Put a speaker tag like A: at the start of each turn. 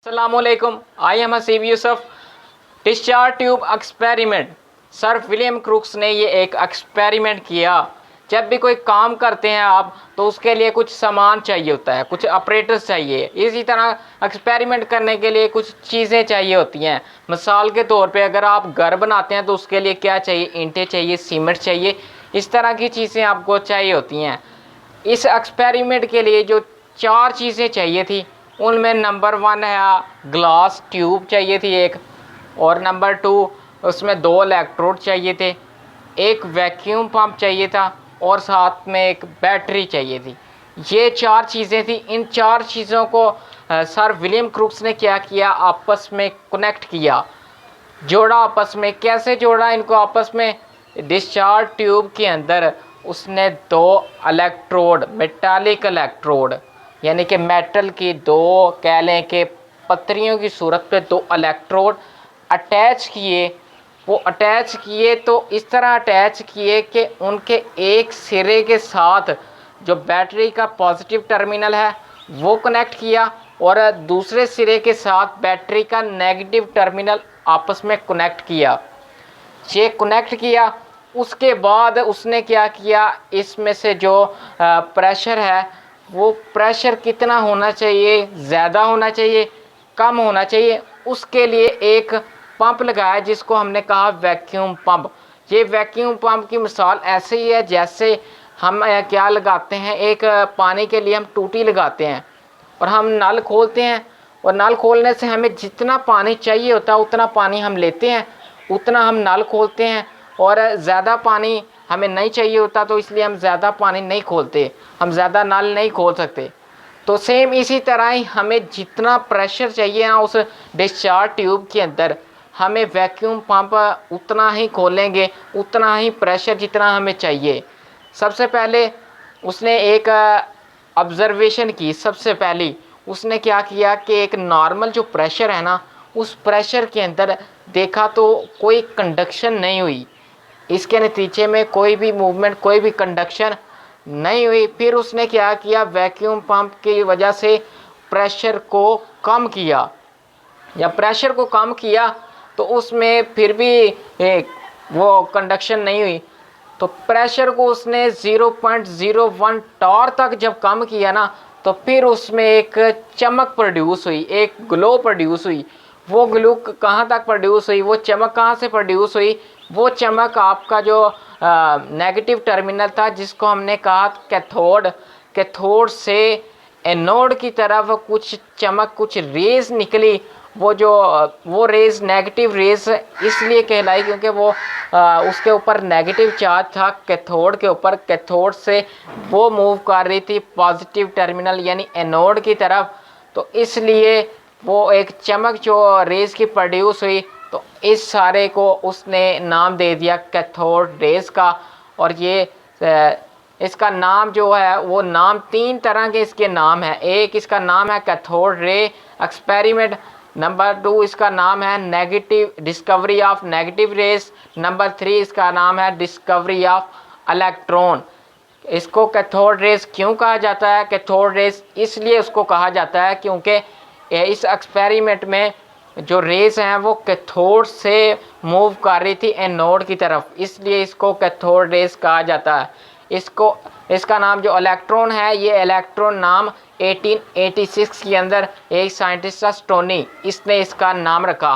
A: अस्सलामुअलैकुम, I am Haseeb Yusuf. Discharge tube experiment. Sir William crooks ने ये एक एक्सपेरिमेंट किया। जब भी कोई काम करते हैं आप, तो उसके लिए कुछ सामान चाहिए होता है, कुछ ऑपरेटर्स चाहिए। इसी तरह एक्सपेरिमेंट करने के लिए कुछ चीज़ें चाहिए होती हैं। मिसाल के तौर पे अगर आप घर बनाते हैं तो उसके लिए क्या चाहिए? ईंटें चाहिए, सीमेंट चाहिए, इस तरह की चीज़ें आपको चाहिए होती हैं। इस एक्सपेरिमेंट के लिए जो 4 चीज़ें चाहिए थी, उनमें नंबर 1 है ग्लास ट्यूब चाहिए थी एक, और नंबर 2 उसमें 2 इलेक्ट्रोड चाहिए थे, एक वैक्यूम पंप चाहिए था, और साथ में एक बैटरी चाहिए थी। ये 4 चीज़ें थी। इन 4 चीज़ों को सर विलियम क्रूक्स ने क्या किया? आपस में कनेक्ट किया, जोड़ा आपस में। कैसे जोड़ा इनको आपस में? डिस्चार्ज ट्यूब के अंदर उसने 2 इलेक्ट्रोड, मेटालिक इलेक्ट्रोड, यानी कि मेटल की 2, कह लें कि पत्रियों की सूरत पे 2 इलेक्ट्रोड अटैच किए। वो अटैच किए तो इस तरह अटैच किए कि उनके एक सिरे के साथ जो बैटरी का पॉजिटिव टर्मिनल है वो कनेक्ट किया, और दूसरे सिरे के साथ बैटरी का नेगेटिव टर्मिनल आपस में कनेक्ट किया। ये कनेक्ट किया, उसके बाद उसने क्या किया? इसमें से जो प्रेशर है, वो प्रेशर कितना होना चाहिए? ज़्यादा होना चाहिए, कम होना चाहिए? उसके लिए एक पंप लगाया जिसको हमने कहा वैक्यूम पंप। ये वैक्यूम पंप की मिसाल ऐसे ही है जैसे हम क्या लगाते हैं, एक पानी के लिए हम टूटी लगाते हैं और हम नल खोलते हैं, और नल खोलने से हमें जितना पानी चाहिए होता है उतना पानी हम लेते हैं, उतना हम नल खोलते हैं। और ज़्यादा पानी हमें नहीं चाहिए होता तो इसलिए हम ज़्यादा पानी नहीं खोलते, हम ज़्यादा नल नहीं खोल सकते। तो सेम इसी तरह ही हमें जितना प्रेशर चाहिए ना उस डिस्चार्ज ट्यूब के अंदर, हमें वैक्यूम पंप उतना ही खोलेंगे, उतना ही प्रेशर जितना हमें चाहिए। सबसे पहले उसने एक ऑब्ज़र्वेशन की। सबसे पहली उसने क्या किया कि एक नॉर्मल जो प्रेशर है ना, उस प्रेशर के अंदर देखा तो कोई कंडक्शन नहीं हुई, इसके नतीजे में कोई भी मूवमेंट, कोई भी कंडक्शन नहीं हुई। फिर उसने क्या किया? वैक्यूम पंप की वजह से प्रेशर को कम किया। जब प्रेशर को कम किया तो उसमें फिर भी वो कंडक्शन नहीं हुई, तो प्रेशर को उसने 0.01 टॉर तक जब कम किया ना, तो फिर उसमें एक चमक प्रोड्यूस हुई, एक ग्लो प्रोड्यूस हुई। वो ग्लो कहाँ तक प्रोड्यूस हुई? वो चमक कहाँ से प्रोड्यूस हुई? वो चमक आपका जो नेगेटिव टर्मिनल था, जिसको हमने कहा कैथोड, कैथोड से एनोड की तरफ कुछ चमक, कुछ रेज निकली। वो रेज नेगेटिव रेज इसलिए कहलाई क्योंकि वो उसके ऊपर नेगेटिव चार्ज था कैथोड के ऊपर। कैथोड से वो मूव कर रही थी पॉजिटिव टर्मिनल यानी एनोड की तरफ, तो इसलिए वो एक चमक जो रेज की प्रोड्यूस हुई। तो इस सारे को उसने नाम दे दिया कैथोड रेज का। और ये इसका नाम जो है, वो नाम 3 तरह के इसके नाम है। एक इसका नाम है कैथोड रे एक्सपेरिमेंट, नंबर 2 इसका नाम है negative discovery of negative rays, number 3 इसका नाम है डिस्कवरी ऑफ इलेक्ट्रॉन। इसको कैथोड रेस क्यों कहा जाता है? कैथोड रेस इसलिए उसको कहा जाता है क्योंकि इस एक्सपेरिमेंट में जो रेस हैं वो कैथोड से मूव कर रही थी एनोड की तरफ, इसलिए इसको कैथोड रेस कहा जाता है। इसका नाम जो इलेक्ट्रॉन है, ये इलेक्ट्रॉन नाम 1886 के अंदर एक साइंटिस्ट स्टोनी, इसने इसका नाम रखा।